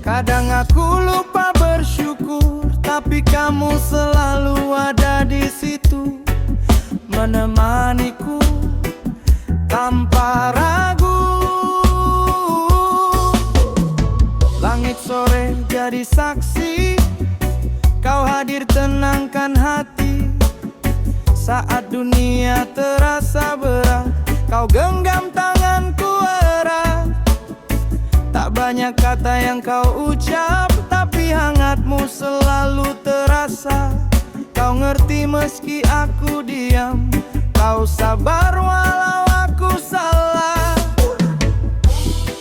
Kadang aku lupa bersyukur, tapi kamu selalu ada di situ, menemaniku tanpa ragu. Langit sore jadi saksi, kau hadir tenangkan hati. Saat dunia terasa berat, kau genggam tanganku erat. Tak banyak kata yang kau ucap, tapi hangatmu selalu terasa. Kau ngerti meski aku diam, kau sabar walau aku salah.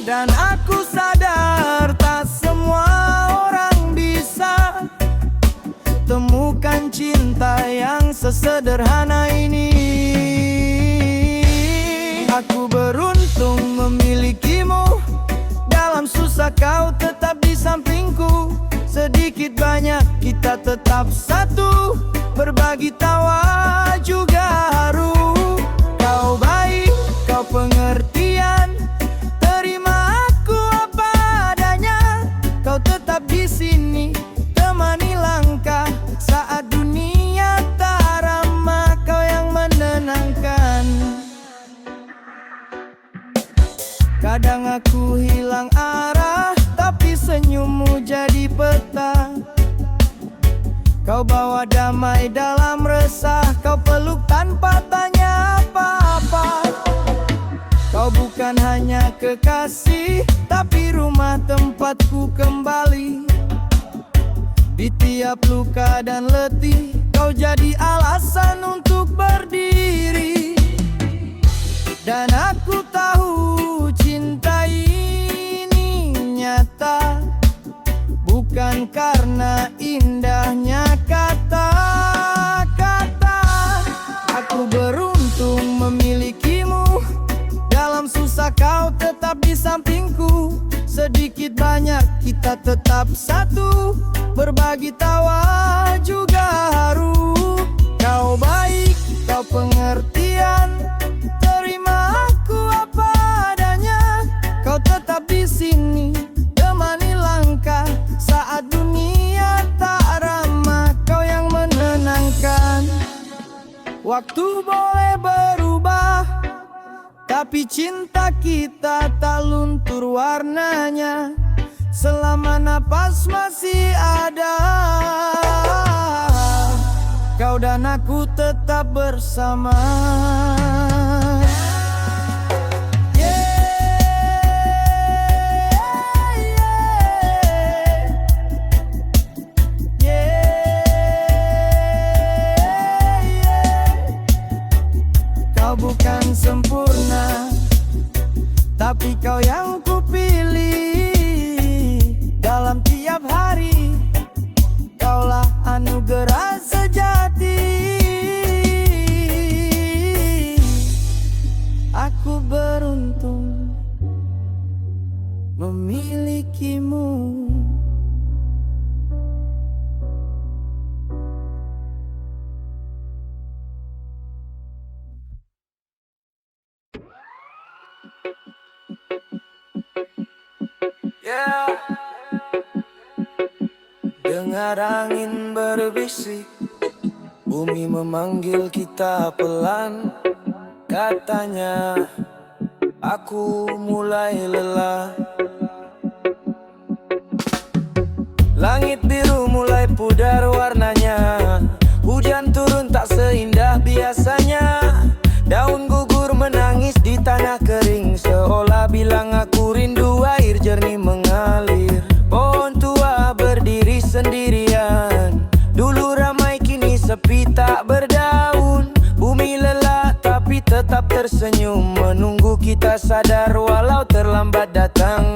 Dan aku sadar tak semua orang bisa temukan cinta yang sesederhana ini. Aku beruntung memilikimu, dalam susah kau tetap di sampingku. Sedikit banyak kita tetap satu, berbagi tawa juga haru. Kau baik, kau pengertian, terima aku apa adanya. Kau tetap di sini, temani langkah saat dunia tak ramah. Kau yang menenangkan. Kadang aku hilang arah, tapi senyummu jadi peta. Kau bawa damai dalam resah, kau peluk tanpa tanya apa-apa. Kau bukan hanya kekasih, tapi rumah tempatku kembali. Di tiap luka dan letih, kau jadi alasan untuk berdiri. Dan aku tahu cinta ini nyata, bukan karena indahnya kata-kata. Aku beruntung memilikimu, dalam susah kau tetap di sampingku. Sedikit banyak kita tetap satu, berbagi tawa juga haru. Kau baik, kau pengertian, terima aku apa adanya. Kau tetap di sini, temani langkah saat dunia tak ramah. Kau yang menenangkan. Waktu boleh berubah, tapi cinta kita tak luntur warnanya. Selama napas masih ada, kau dan aku tetap bersama. Kau bukan sempurna, tapi kau yang kupilih. Dalam tiap hari, kaulah anugerah sejati. Aku beruntung memilikimu. Yeah. Dengar angin berbisik, bumi memanggil kita pelan. Katanya aku mulai lelah. Langit biru mulai pudar warnanya. Hujan turun tak seindah biasanya. Daun gugur menangis di tanah kering, seolah bilang aku rindu air jernih mengalir. Pohon tua berdiri sendirian, dulu ramai kini sepi tak berdaun. Bumi lelah tapi tetap tersenyum, menunggu kita sadar walau terlambat datang.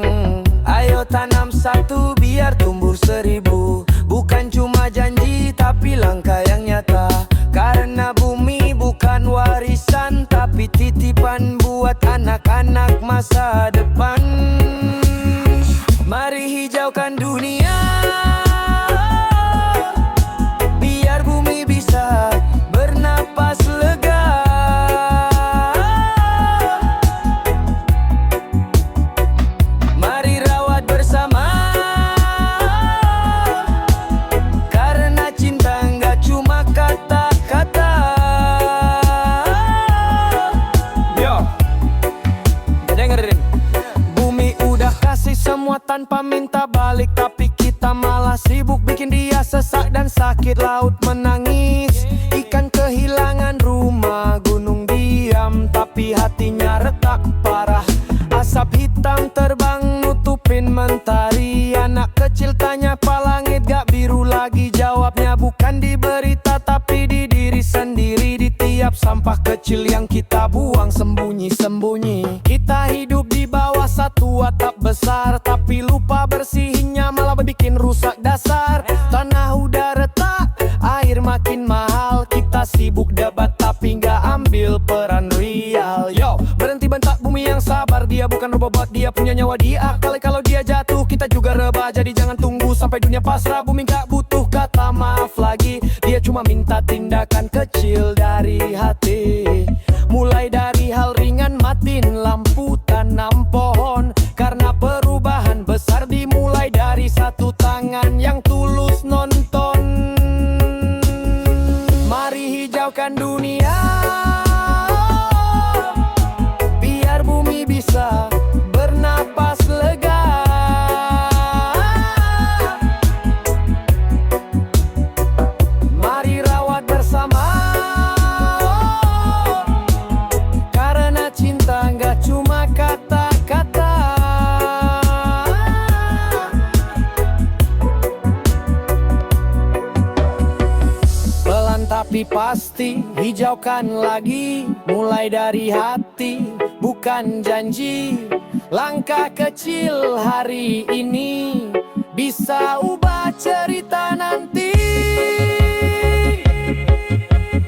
Ayo tanam satu biar tumbuh seribu, bukan cuma janji tapi langkah yang nyata. Karena bumi bukan warisan, tapi titipan buat anak-anak masa depan. Mari hijaukan dunia, biar bumi bisa bernapas lega. Mari rawat bersama gak balik, tapi kita malah sibuk bikin dia sesak dan sakit. Laut menangis, ikan kehilangan rumah, gunung diam tapi hatinya retak parah. Asap hitam terbang nutupin mentari. Anak kecil tanya, "Pa langit gak biru lagi?" Jawabnya bukan di berita tapi di diri sendiri. Di tiap sampah kecil yang kita buang sembunyi-sembunyi. Kita hidup di bawah satu atap besar, tapi lupa bersihinnya malah bikin rusak dasar. Tanah udah retak, air makin mahal. Kita sibuk debat tapi gak ambil peran real. Yo, berhenti bentak bumi yang sabar. Dia bukan robot, dia punya nyawa. Dia kali kalau dia jatuh kita juga rebah. Jadi jangan tunggu sampai dunia pasrah. Bumi gak butuh kata maaf lagi, dia cuma minta tindakan kecil dari hati. Mulai dari hal ringan, matiin lampu, tanam pohon. Karena perubahan besar dimulai dari satu tangan yang tulus nonton. Mari hijaukan dunia, biar bumi bisa bernapas lega. Mari rawat bersama, karena cinta nggak cuma kata-kata. Pelan tapi pasti, hijaukan lagi. Mulai dari hati, bukan janji. Langkah kecil hari ini bisa ubah cerita nanti.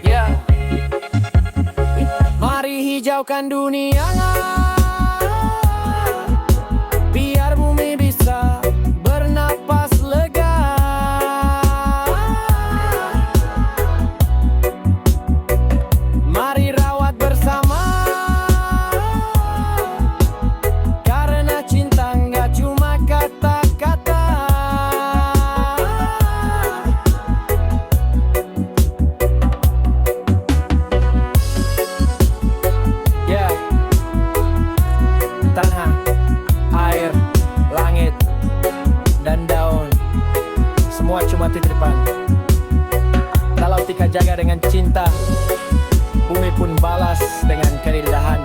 Yeah. Mari hijaukan dunia, biar bumi bisa bernapas lega. Mari rawat bersama, karena cinta nggak cuma kata-kata. Ya, tanah, air, langit, dan daun, semua cuma titipan. Kalau Tika jaga dengan cinta, bumi pun balas dengan keindahan.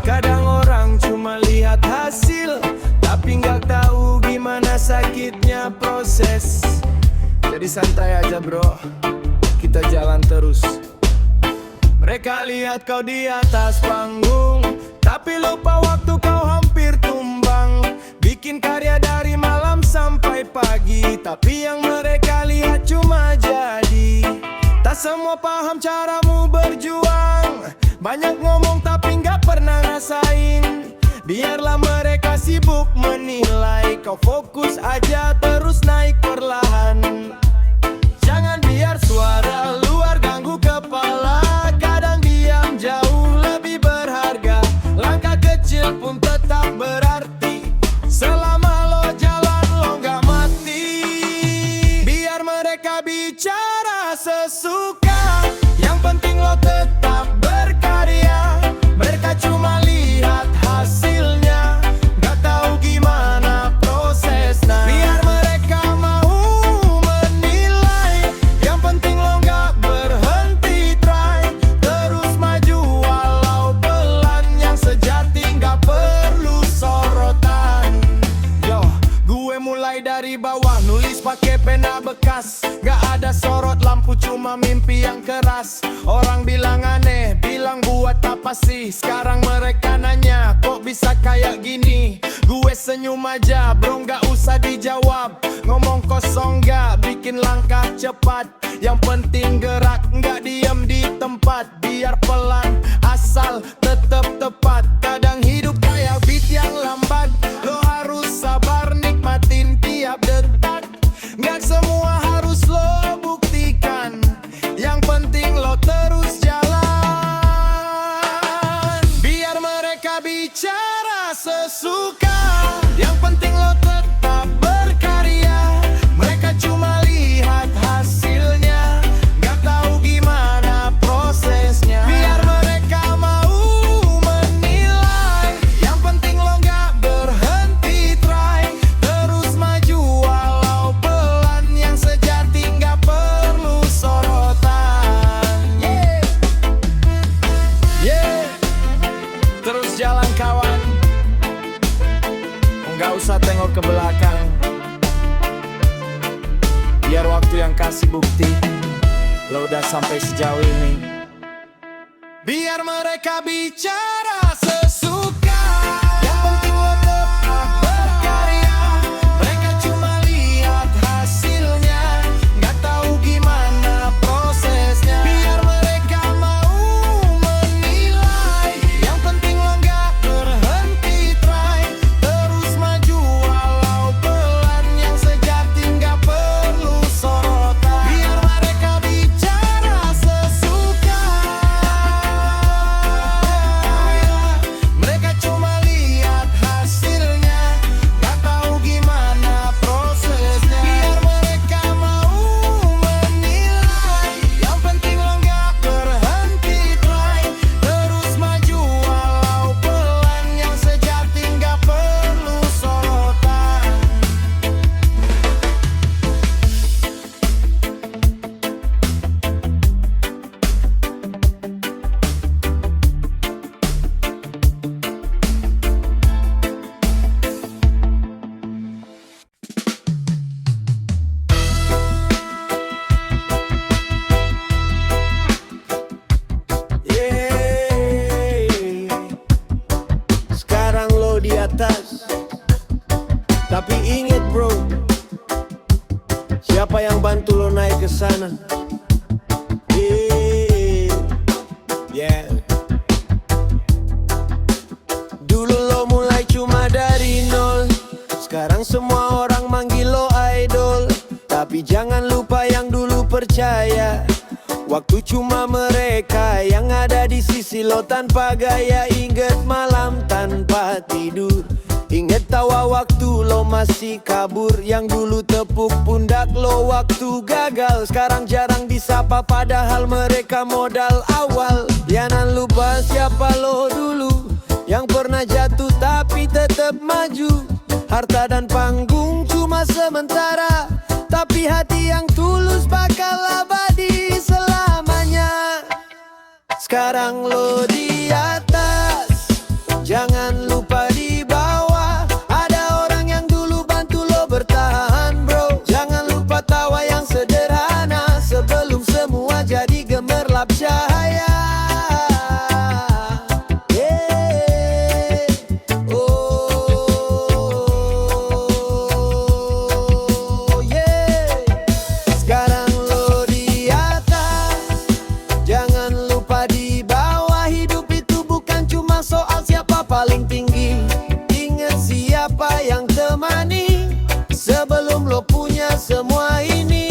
Kadang orang cuma lihat hasil, tapi nggak tahu gimana sakitnya proses. Jadi santai aja bro, kita jalan terus. Mereka lihat kau di atas panggung, tapi lupa waktu kau hampir tumbang. Bikin karya dari malam sampai pagi, tapi yang mereka lihat cuma jadi. Tak semua paham caramu berjuang. Banyak ngomong tapi nggak pernah rasain. Biarlah mereka sibuk menilai, kau fokus aja terus naik perlahan. Jangan biar suara luar ganggu kepala. Kadang diam jauh lebih berharga. Langkah kecil pun tetap berarti. Selama lo jalan lo gak mati. Biar mereka bicara sesuka, yang penting lo tetap berkarya. Mereka cuma lihat hasilnya, gak tahu gimana prosesnya. Biar mereka mau menilai, yang penting lo gak berhenti try. Terus maju walau pelan, yang sejati gak perlu sorotan. Yo, gue mulai dari bawah, nulis pakai pena bekas. Gak ada sorot lampu, cuma mimpi yang keras. Orang bilang aneh, bilang buat apa sih? Sekarang mereka nanya, kok bisa kayak gini? Gue senyum aja bro, gak usah dijawab. Ngomong kosong gak bikin langkah cepat. Yang penting gerak, gak diam di tempat. Biar pelan, asal tetap tepat. Kadang hidup kayak beat yang lambat. Lo harus sabar, nikmatin tiap detak. Gak semua harus lo buktikan, yang penting lo terus jalan. bicara sesuka, yang penting lo tetap berkarya. Mereka cuma lihat hasilnya, nggak tahu gimana prosesnya. Biar mereka mau menilai, yang penting lo nggak berhenti try. Terus maju walau pelan, yang sejati nggak perlu sorotan. Yeah. Terus jalan kawan, nggak usah tengok ke belakang. Biar waktu yang kasih bukti lo udah sampai sejauh ini. Biar mereka bicara sesuka, yang penting lo tetap berkarya. Mereka cuma lihat hasilnya, nggak tahu gimana prosesnya. Biar mereka mau menilai, yang penting lo nggak berhenti try. Terus maju walau pelan, yang sejati nggak perlu sorotan. Biar mereka bicara sesuka, mereka cuma lihat hasilnya, nggak tahu gimana prosesnya. Biar mereka mau menilai, yang penting lo nggak berhenti try. Terus maju walau pelan, yang sejati nggak perlu sorotan. Sekarang lo di atas, tapi inget bro, siapa yang bantu lo naik ke sana? Yeah. Dulu lo mulai cuma dari nol, sekarang semua orang manggil lo idol. Tapi jangan lupa yang dulu percaya, waktu cuma mereka yang ada di sisi lo tanpa gaya. Ingat malam tanpa tidur, ingat tawa waktu lo masih kabur. Yang dulu tepuk pundak lo waktu gagal, sekarang jarang disapa padahal mereka modal awal. Jangan lupa siapa lo dulu, yang pernah jatuh tapi tetap maju. Harta dan panggung cuma sementara, tapi hati yang tulus bakal abadi selamanya. Sekarang lo di atas, jangan lupa di bawah. Ada orang yang dulu bantu lo bertahan bro. Jangan lupa tawa yang sederhana, sebelum semua jadi gemerlap cahaya. Sekarang lo di atas, jangan lupa di bawah. Hidup itu bukan cuma soal siapa paling tinggi. Ingat siapa yang temani, sebelum lo punya semua ini.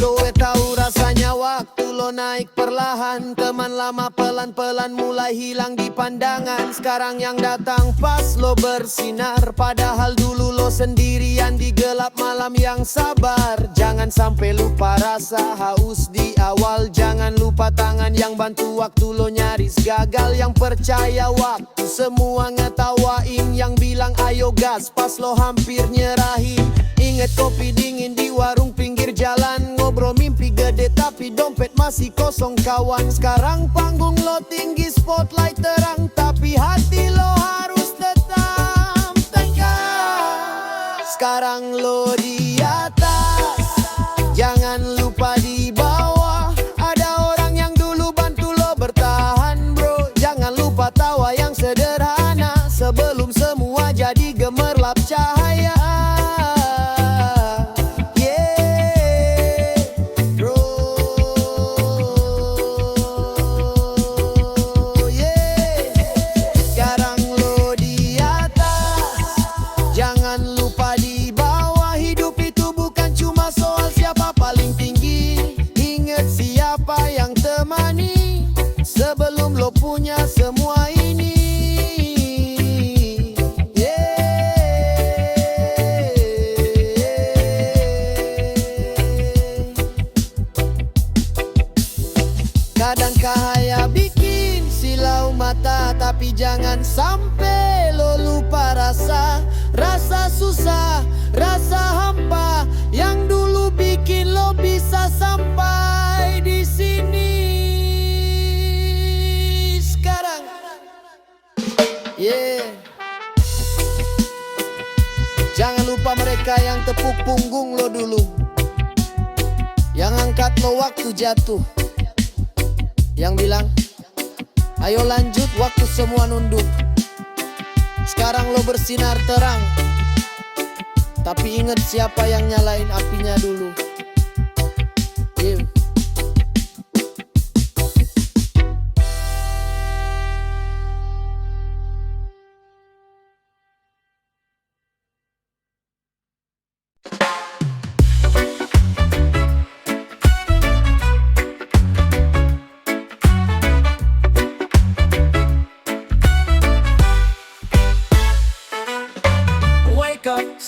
Lo tahu rasanya waktu lo naik perlahan. Teman lama pelan-pelan mulai hilang di pandangan. Sekarang yang datang pas lo bersinar, padahal dulu lo sendirian di gelap malam yang sabar. Jangan sampai lupa rasa haus di awal. Jangan lupa tangan yang bantu waktu lo nyaris gagal. Yang percaya waktu semua ngetawain, yang bilang ayo gas pas lo hampir nyerahin. Ingat kopi dingin di warung pinggir jalan, ngobrol mimpi gede tapi dompet masih kosong kawan. Sekarang panggung lo tinggi, spotlight terang, tapi hati lo harus tetap tegak. Sekarang lo di atas, jangan lupa di bawah. Ada orang yang dulu bantu lo bertahan bro. Jangan lupa tawa yang sederhana, sebelum semua jadi gemerlap cahaya. Sekarang lo di atas, jangan lupa di bawah. punya semua ini. Kadang cahaya bikin silau mata, tapi jangan sampai lo lupa rasa. Rasa susah, rasa hampa, yang dulu bikin lo bisa sampai di sini sekarang. Jangan lupa mereka yang tepuk punggung lo dulu, yang angkat lo waktu jatuh, yang bilang, ayo lanjut waktu semua nunduk. Sekarang lo bersinar terang, tapi ingat siapa yang nyalain apinya dulu.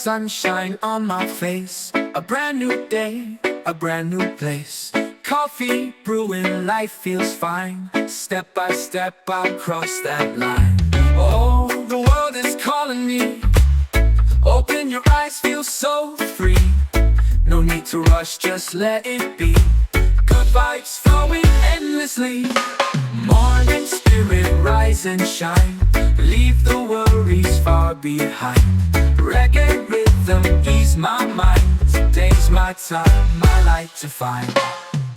Sunshine on my face, a brand new day, a brand new place. Coffee brewing, life feels fine. Step by step I cross that line. Oh, the world is calling me. Open your eyes, feel so free. No need to rush, just let it be. Good vibes flowing endlessly. Morning spirit, rise and shine. Leave the worries far behind. Reggae rhythm, ease my mind. Today's my time, my light to find.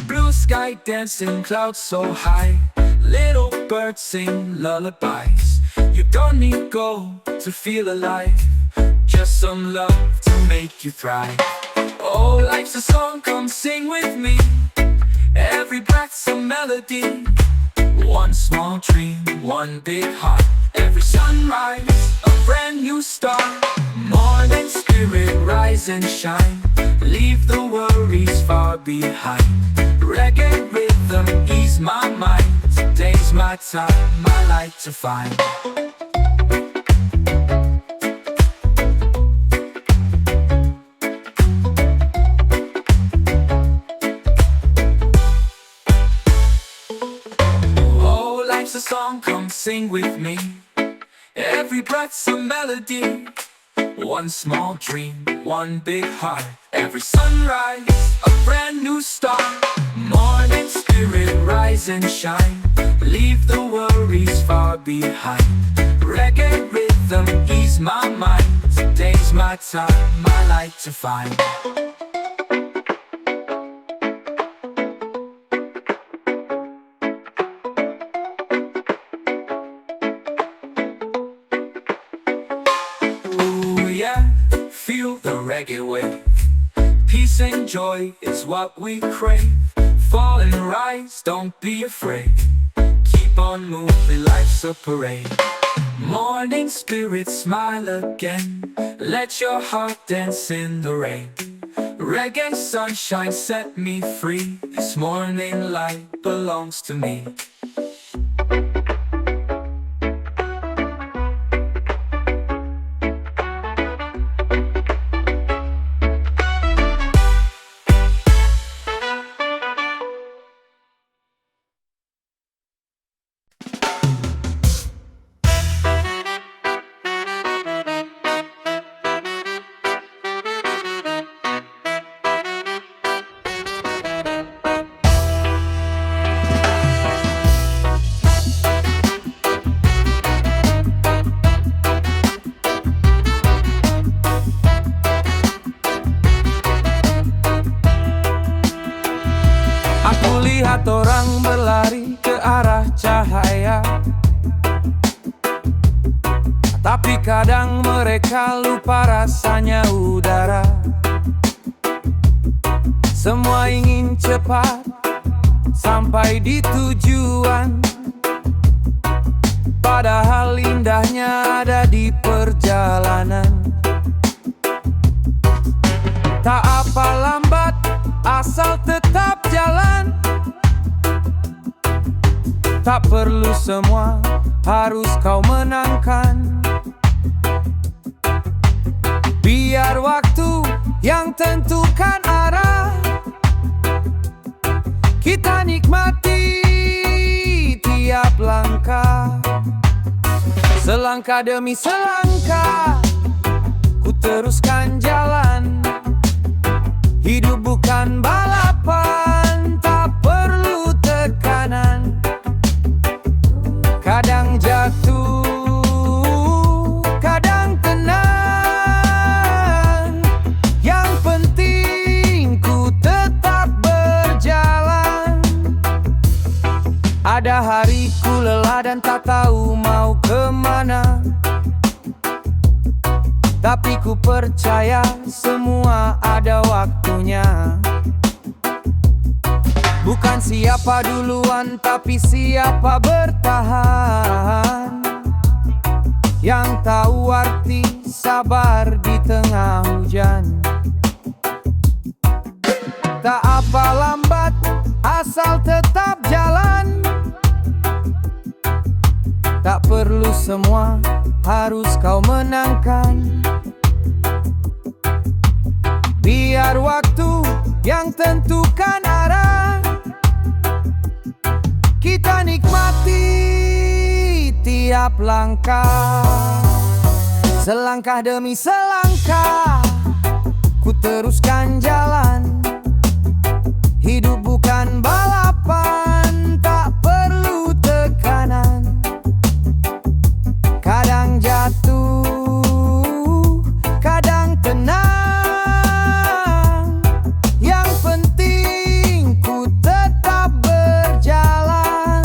Blue sky dancing, clouds so high. Little birds sing lullabies. You don't need gold to feel alive, just some love to make you thrive. Oh, life's a song, come sing with me. Every breath's a melody. One small dream, one big heart. Every sunrise, a brand new start. Morning spirit, rise and shine. Leave the worries far behind. Reggae rhythm, ease my mind. Today's my time, my light to find. Oh, life's a song, come sing with me. Every breath's a melody. One small dream, one big heart. Every sunrise, a brand new start. Morning spirit, rise and shine. Leave the worries far behind. Reggae rhythm, ease my mind. Today's my time, my light to find. Feel the reggae wave. Peace and joy is what we crave. Fall and rise, don't be afraid. Keep on moving, life's a parade. Morning spirit, smile again. Let your heart dance in the rain. Reggae sunshine, set me free. This morning light belongs to me. Lihat orang berlari ke arah cahaya, tapi kadang mereka lupa rasanya udara. Semua ingin cepat sampai di tujuan, padahal indahnya ada di perjalanan. Tak apa lambat, asal tetap jalan. Tak perlu semua harus kau menangkan. Biar waktu yang tentukan arah. Kita nikmati tiap langkah. Selangkah demi selangkah ku teruskan jalan. Hidup bukan balapan, tak perlu tekanan. Kadang jatuh, kadang tenang. Yang penting ku tetap berjalan. Ada hari ku lelah dan tak tahu mau kemana, tapi ku percaya semua ada waktunya. Bukan siapa duluan, tapi siapa bertahan. Yang tahu arti sabar di tengah hujan. Tak apa lambat, asal tetap jalan. Tak perlu semua harus kau menangkan. Biar waktu yang tentukan arah. Kita nikmati tiap langkah. Selangkah demi selangkah ku teruskan jalan. Hidup bukan balapan, tak perlu tekanan. Kadang jatuh, kadang tenang. Yang penting ku tetap berjalan.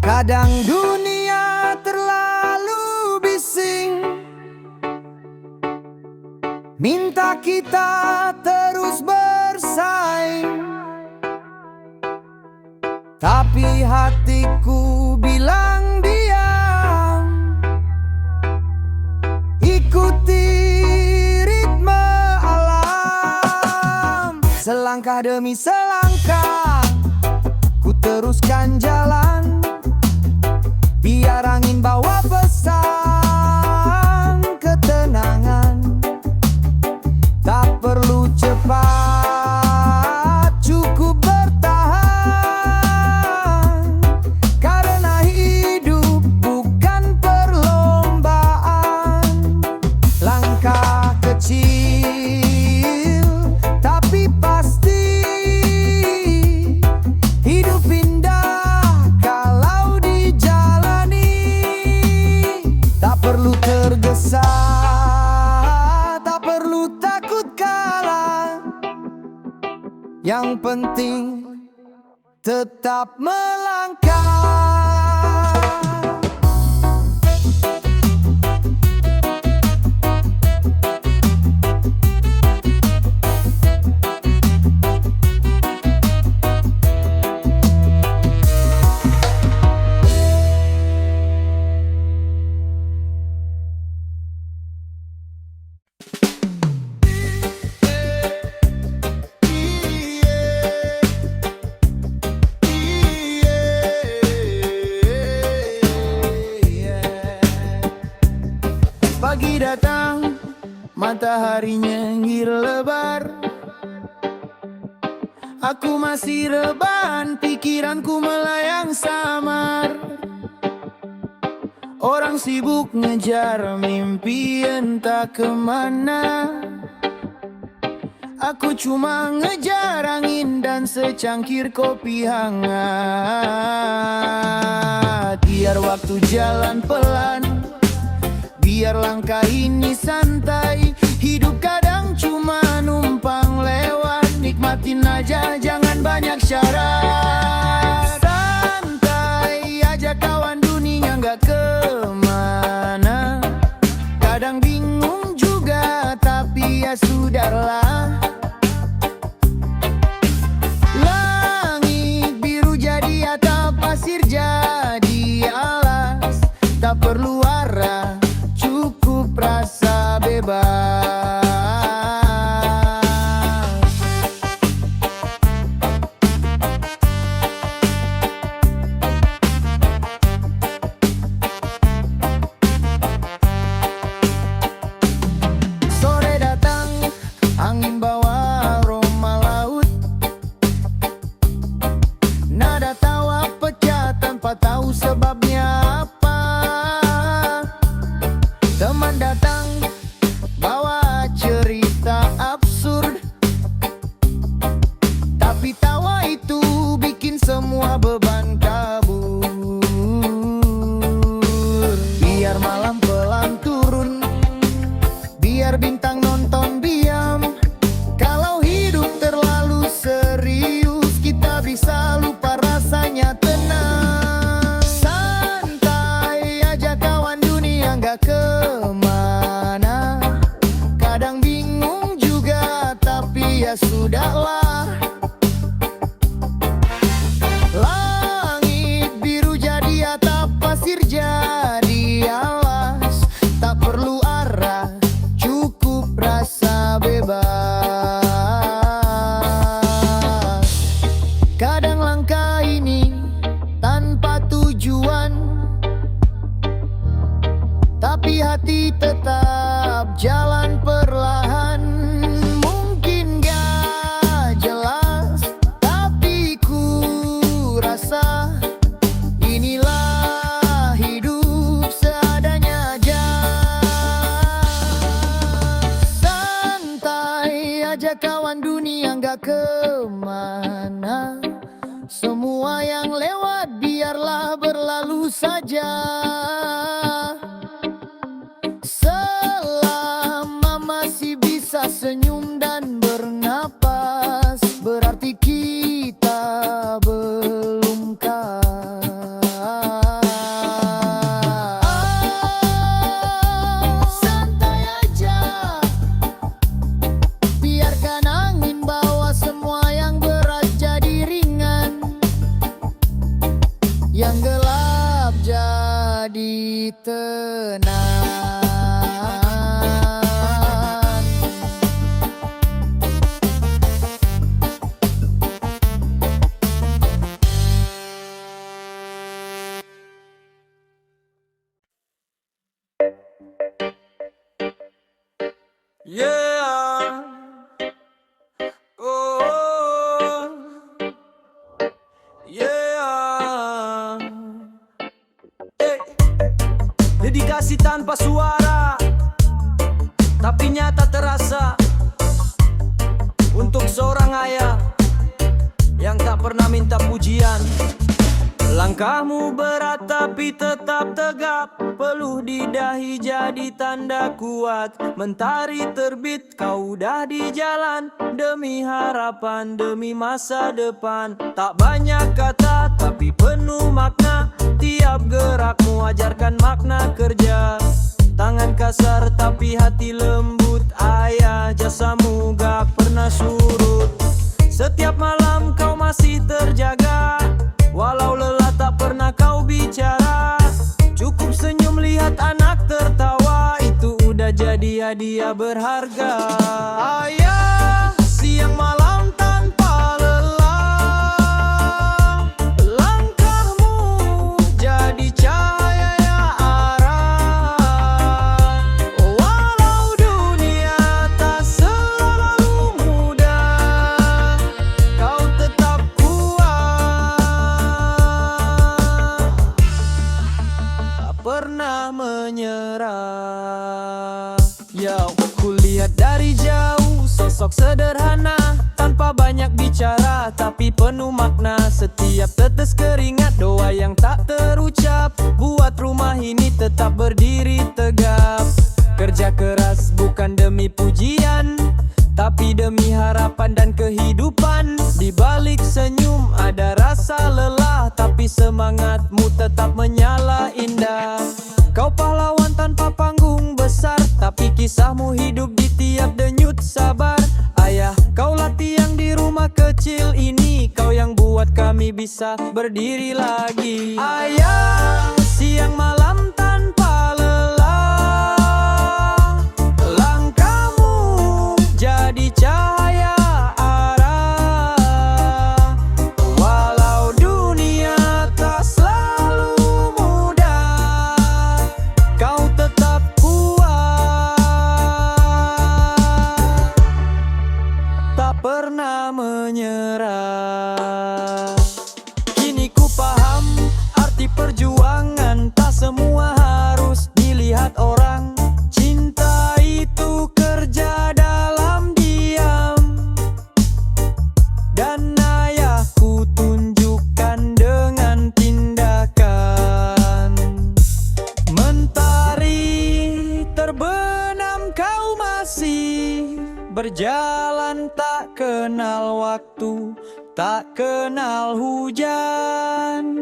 Kadang dunia terlalu bising, minta kita terus bersaing. Tapi hatiku bilang diam. Ikuti ritme alam. Selangkah demi selangkah ku teruskan jalan. Biar angin bawa pesan ketenangan. Tak perlu cepat, cukup bertahan. Karena hidup bukan perlombaan. Langkah kecil tapi pasti. Hidup indah kalau dijalani. Tak perlu tergesa, tak perlu takut kalah. Yang penting tetap melangkah. Pagi datang, mataharinya lebar. Aku masih rebahan, pikiranku melayang samar. Orang sibuk ngejar mimpi entah kemana. Aku cuma ngejar angin dan secangkir kopi hangat. Biar waktu jalan pelan, biar langkah ini santai. Hidup kadang cuma numpang lewat. Nikmatin aja, jangan banyak syarat. Santai aja kawan, dunia gak kemana. Kadang bingung juga, tapi ya sudahlah. Langit biru jadi atap, pasir jadi alas. Tak perlu arah, cukup rasa bebas. biar bintang nonton diam. Kalau hidup terlalu serius, kita bisa lupa rasanya tenang. Santai aja kawan, dunia nggak kemana. Kadang bingung juga, tapi ya sudahlah. Langit biru jadi atap, pasir jadi alas. Tak perlu arah, cukup rasa bebas. Kadang langkah ini tanpa tujuan, tapi hati tetap jalan perlahan. Mungkin gak jelas, tapi ku rasa inilah hidup seadanya aja. Santai aja kawan, dunia gak kemana. Semua yang lewat biarlah berlalu saja. Selama masih bisa senyum dan bernapas, berarti kita belum kalah. Santai aja, biarkan angin bawa semua yang berat jadi ringan, yang gelap jadi tenang. Yeah. Oh. Yeah. Dedikasi tanpa suara, tapi nyata terasa. Untuk seorang ayah yang tak pernah minta pujian. Langkahmu berat tapi tetap tegap, peluh di dahi jadi tanda kuat. Mentari terbit, kau udah di jalan, demi harapan, demi masa depan. Tak banyak kata tapi penuh makna, tiap gerakmu ajarkan makna kerja. Tangan kasar tapi hati lembut, ayah jasamu gak pernah surut. Setiap malam kau masih terjaga, walau lelah tak pernah kau bicara. Cukup senyum lihat anak tertawa, itu udah jadi hadiah berharga. Ayah, siang malam tanpa lelah, langkahmu jadi cahaya arah. Walau dunia tak selalu mudah, kau tetap kuat, tak pernah menyerah. Yo, kulihat dari jauh sosok sederhana, tanpa banyak bicara tapi penuh makna. Setiap tetes keringat, doa yang tak terucap, buat rumah ini tetap berdiri tegap. Kerja keras bukan demi pujian, tapi demi harapan dan kehidupan. Di balik senyum ada rasa lelah, tapi semangatmu tetap menyala indah. Kau pahlawan tanpa panggung besar, tapi kisahmu hidup di tiap denyut sabar. Ayah, kaulah tiang di rumah kecil ini, kau yang buat kami bisa berdiri lagi. Ayah, siang malam tanpa lelah, langkahmu jadi cahaya arah. Walau dunia tak selalu mudah, kau tetap kuat, tak pernah menyerah. Kini ku paham arti perjuangan, tak semua kasih berjalan tak kenal waktu, tak kenal hujan.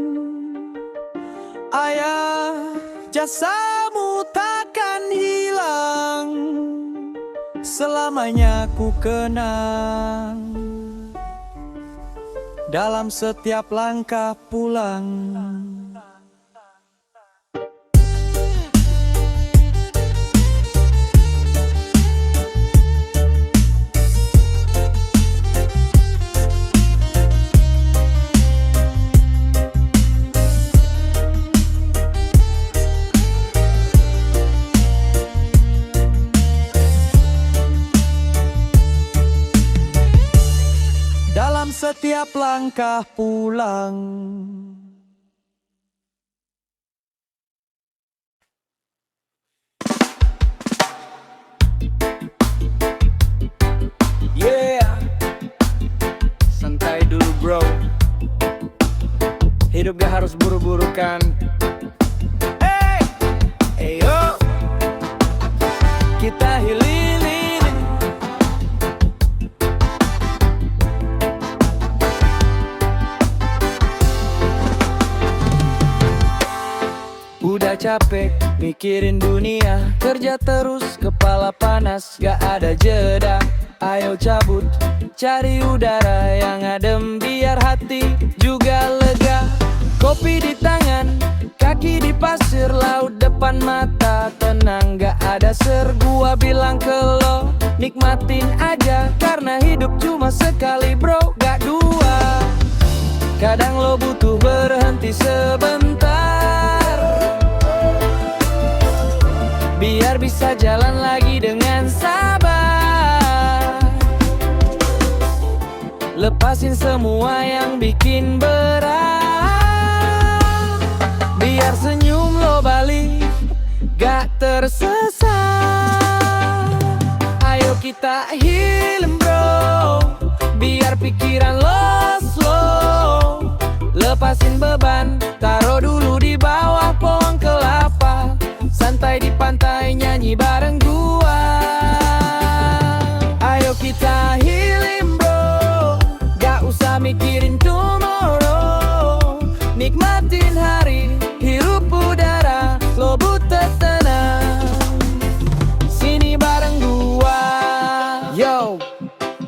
Ayah, jasamu takkan hilang, selamanya ku kenang dalam setiap langkah pulang. Dalam setiap langkah pulang. Yeah, santai dulu bro. Hidup gak harus buru-buru kan. Hey, hey yo, kita healing. Udah capek mikirin dunia, kerja terus kepala panas gak ada jeda. Ayo cabut cari udara yang adem biar hati juga lega. Kopi di tangan, kaki di pasir, laut depan mata, tenang gak ada ser. Gua bilang ke lo, nikmatin aja karena hidup cuma sekali bro, gak dua. Kadang lo butuh berhenti sebentar biar bisa jalan lagi dengan sabar. Lepasin semua yang bikin berat, biar senyum lo balik gak tersesat. Ayo kita healing bro, biar pikiran lo slow. Lepasin beban, taruh dulu di bawah pohon kelapa. Santai di pantai nyanyi bareng gua. Ayo kita healing bro, gak usah mikirin tomorrow. Nikmatin hari, hirup udara, lo butuh tenang. Sini bareng gua. Yo,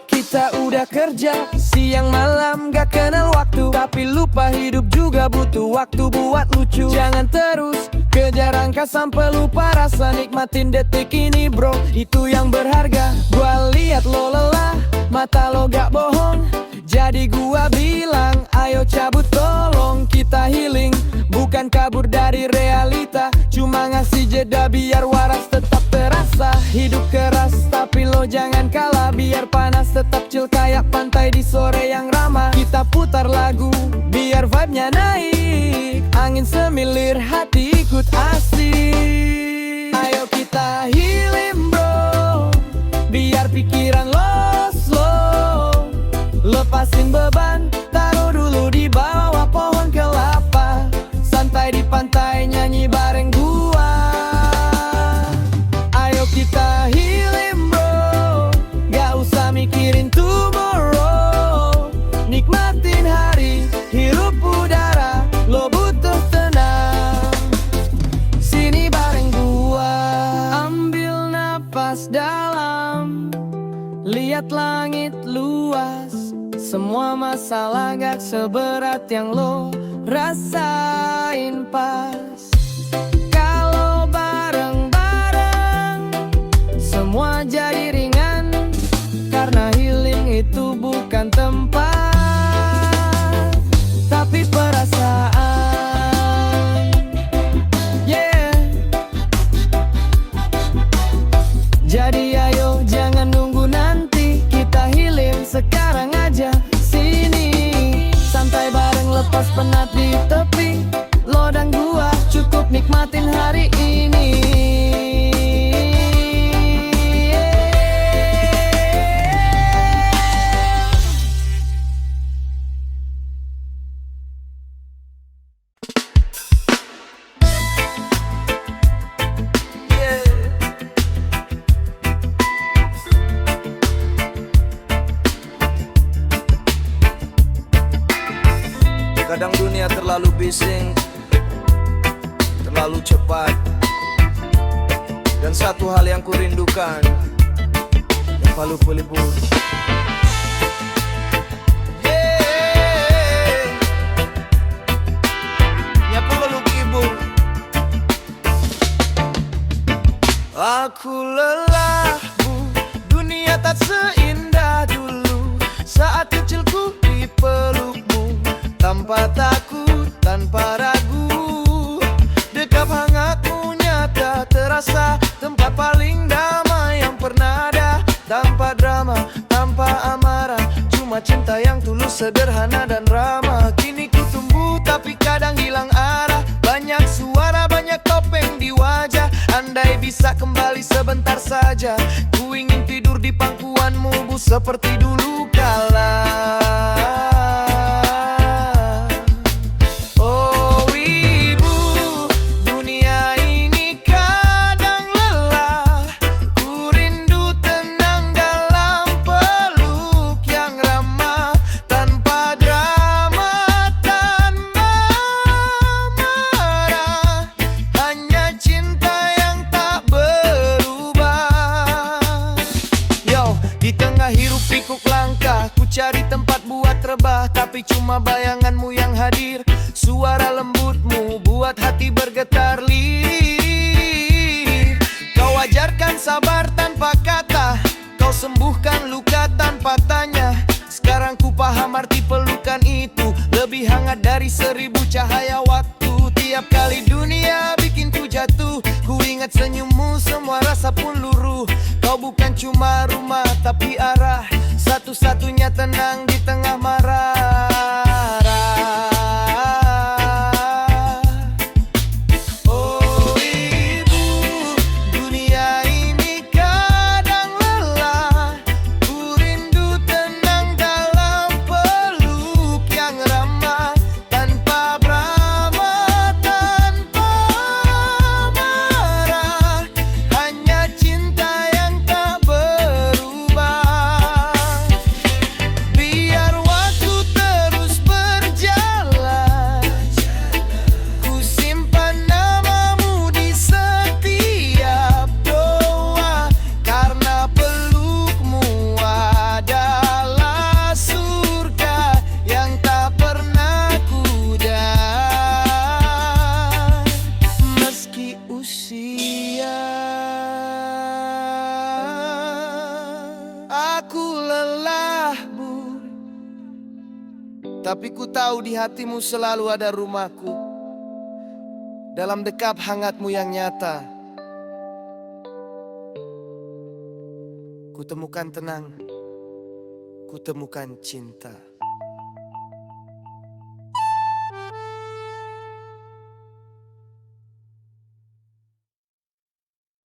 kita udah kerja siang malam gak kenal waktu, tapi lupa hidup juga butuh waktu buat lucu. Jangan terus kejar angka sampai lupa rasa, nikmatin detik ini bro, itu yang berharga. Gua liat lo lelah, mata lo gak bohong, jadi gua bilang ayo cabut tolong. Kita healing, bukan kabur dari realita, cuma ngasih jeda biar waras tetap terasa. Hidup keras tapi lo jangan kalah, biar panas tetap chill kayak pantai di sore yang ramah. Kita putar lagu biar vibe-nya naik, angin semilir hati ikut asik. Ayo kita healing bro, biar pikiran lo slow. Lepasin beban, taruh dulu di bawah pohon kelapa. Santai di pantai nyanyi bareng gua. Ayo kita healing bro, gak usah mikirin tomorrow. Nikmatin hari, hirup udara, lo butuh tenang. Sini bareng gua, ambil napas dalam, lihat langit luas. Semua masalah gak seberat yang lo rasain pas. Kalau bareng-bareng semua jadi ringan, karena healing itu bukan tempat, tapi perasaan. Yeah. Jadi ayo jangan nunggu nanti, kita healing sekarang aja. Sini santai bareng, lepas penat di tepi. Lo dan gua cukup nikmatin hari ini. terlalu bising, terlalu cepat. Dan satu hal yang kurindukan, yang palu pelipur. Aku lelah, Bu, dunia tak seindah dulu. Saat kecilku dipelukmu, tanpa takut, tanpa ragu. Dekap hangatmu nyata terasa, tempat paling damai yang pernah ada. Tanpa drama, tanpa amarah, cuma cinta yang tulus, sederhana dan ramah. Kini ku tumbuh tapi kadang hilang arah. Banyak suara, banyak topeng di wajah. Andai bisa kembali sebentar saja, ku ingin tidur di pangkuanmu, Bu, seperti dulu kala. Oh Ibu, dunia ini kadang lelah. Ku rindu tenang dalam peluk yang ramah, tanpa drama, tanpa marah. Hanya cinta yang tak berubah. Yo, di tengah hiruk pikuk langkah, ku cari tempat buat rebah, tapi cuma bayanganmu yang hadir. Suara lembutmu buat hati bergetar lirik. Kau ajarkan sabar tanpa kata, kau sembuhkan luka tanpa tanya. Sekarang ku paham arti pelukan itu, lebih hangat dari 1000 cahaya waktu. Tiap kali dunia bikin ku jatuh, ku ingat senyummu, semua rasa pun luruh. Kau bukan cuma rumah tapi arah, satu-satunya tenang di tengah marah. Oh Ibu, dunia ini kadang lelah. Ku rindu tenang dalam peluk yang ramah, tanpa drama, tanpa marah. Hanya cinta yang tak berubah. Biar waktu terus berjalan, ku simpan namamu di setiap doa. Karena pelukmu adalah surga yang tak pernah pudar. Meski usia aku lelah, Bu, tapi ku tahu di hatimu selalu ada rumahku. Dalam dekap hangatmu yang nyata, ku temukan tenang, ku temukan cinta.